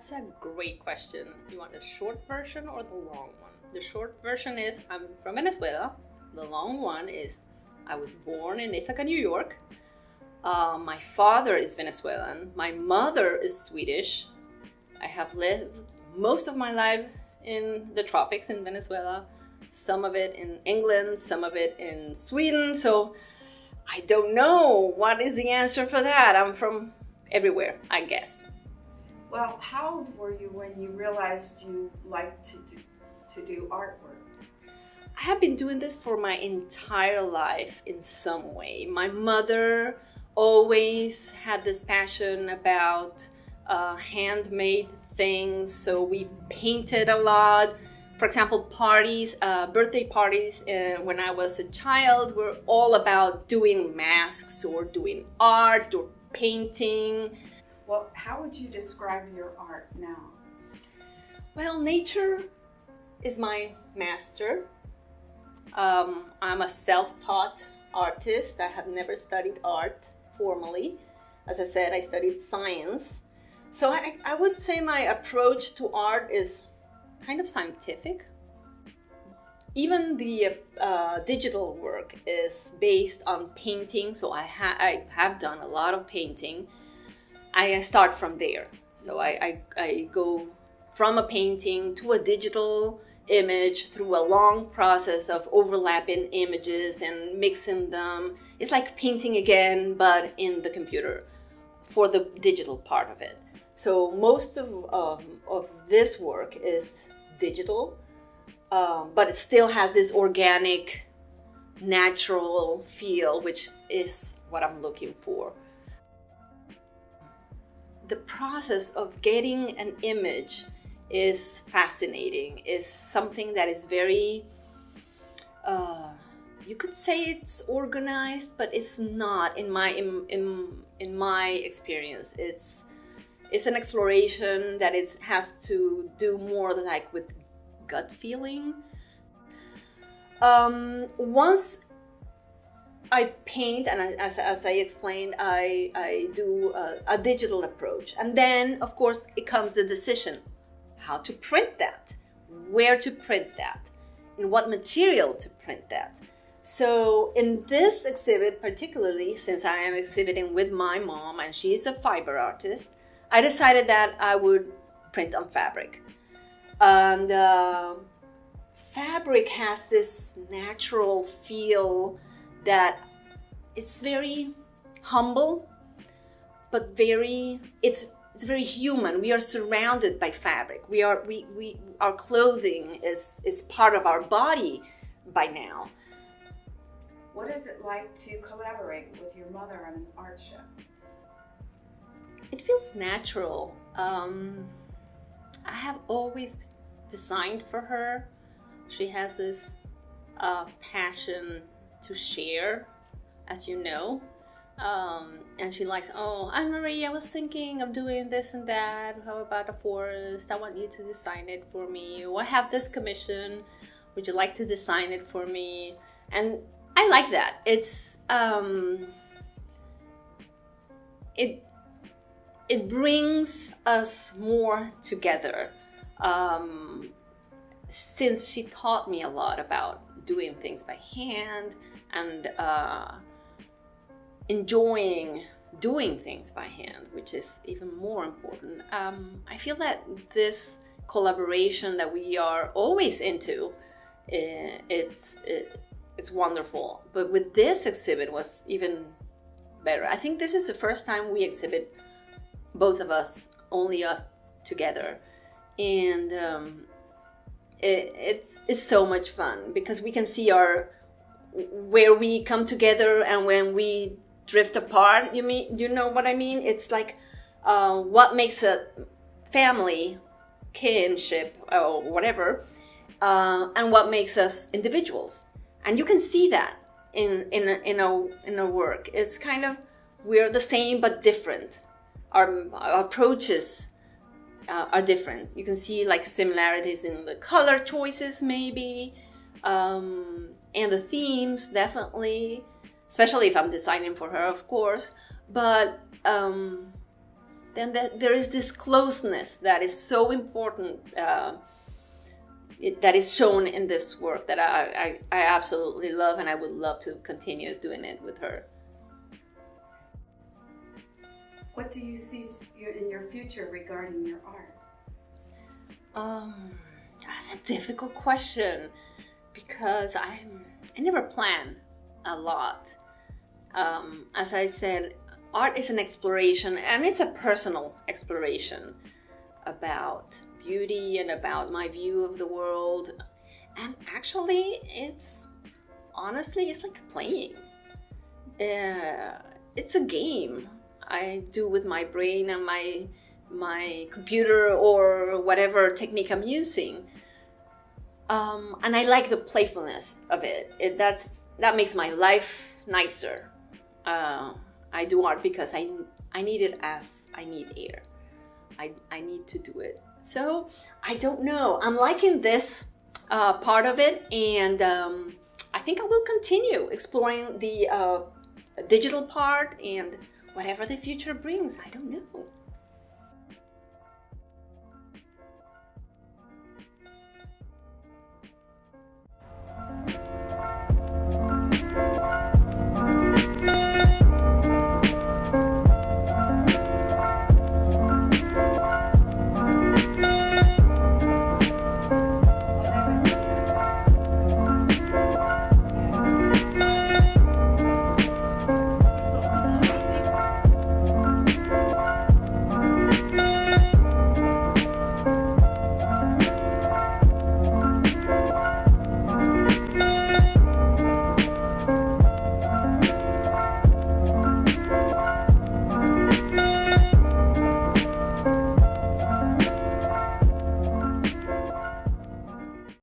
That's a great question. You want the short version or the long one? The short version is I'm from Venezuela. The long one is I was born in Ithaca, New York. My father is Venezuelan. My mother is Swedish. I have lived most of my life in the tropics in Venezuela. Some of it in England, some of it in Sweden. So I don't know what is the answer for that. I'm from everywhere, I guess. Well, how old were you when you realized you liked to do artwork? I have been doing this for my entire life in some way. My mother always had this passion about handmade things, so we painted a lot. For example, parties, birthday parties when I was a child were all about doing masks or doing art or painting. Well, how would you describe your art now? Well, nature is my master. I'm a self-taught artist. I have never studied art formally. As I said, I studied science. So I would say my approach to art is kind of scientific. Even the digital work is based on painting, so I have done a lot of painting. I start from there. So I go from a painting to a digital image through a long process of overlapping images and mixing them. It's like painting again, but in the computer for the digital part of it. So most of this work is digital, but it still has this organic, natural feel, which is what I'm looking for. The process of getting an image is fascinating, is something that is very, you could say it's organized, but it's not in my experience. It's an exploration that has to do more like with gut feeling. Once I paint, and as I explained, I do a digital approach. And then, of course, it comes the decision. How to print that, where to print that, in what material to print that. So in this exhibit, particularly since I am exhibiting with my mom and she's a fiber artist, I decided that I would print on fabric. And fabric has this natural feel that it's very humble, but it's very human. We are surrounded by fabric. Our clothing is part of our body by now. What is it like to collaborate with your mother on an art show? It feels natural. I have always designed for her. She has this passion to share, as you know. And she likes, Anne-Marie, I was thinking of doing this and that. How about a forest? I want you to design it for me. Or I have this commission. Would you like to design it for me? And I like that. It's it brings us more together. Since she taught me a lot about doing things by hand and enjoying doing things by hand, which is even more important. I feel that this collaboration that we are always into, it's wonderful. But with this exhibit was even better. I think this is the first time we exhibit both of us, only us together, and it's so much fun because we can see where we come together and when we drift apart. You know what I mean? It's like what makes a family, kinship, or whatever, and what makes us individuals. And you can see that in our work. It's kind of, we're the same but different. Our approaches are different. You can see like similarities in the color choices maybe, and the themes definitely, especially if I'm designing for her, of course. But then there is this closeness that is so important, that is shown in this work, that I absolutely love, and I would love to continue doing it with her. What do you see in your future regarding your art? That's a difficult question, because I never plan a lot. As I said, art is an exploration, and it's a personal exploration about beauty and about my view of the world. And actually, it's like playing. It's a game I do with my brain and my computer or whatever technique I'm using. And I like the playfulness of it. That makes my life nicer. I do art because I need it as I need air. I need to do it. So I don't know. I'm liking this part of it, and I think I will continue exploring the digital part, and whatever the future brings, I don't know.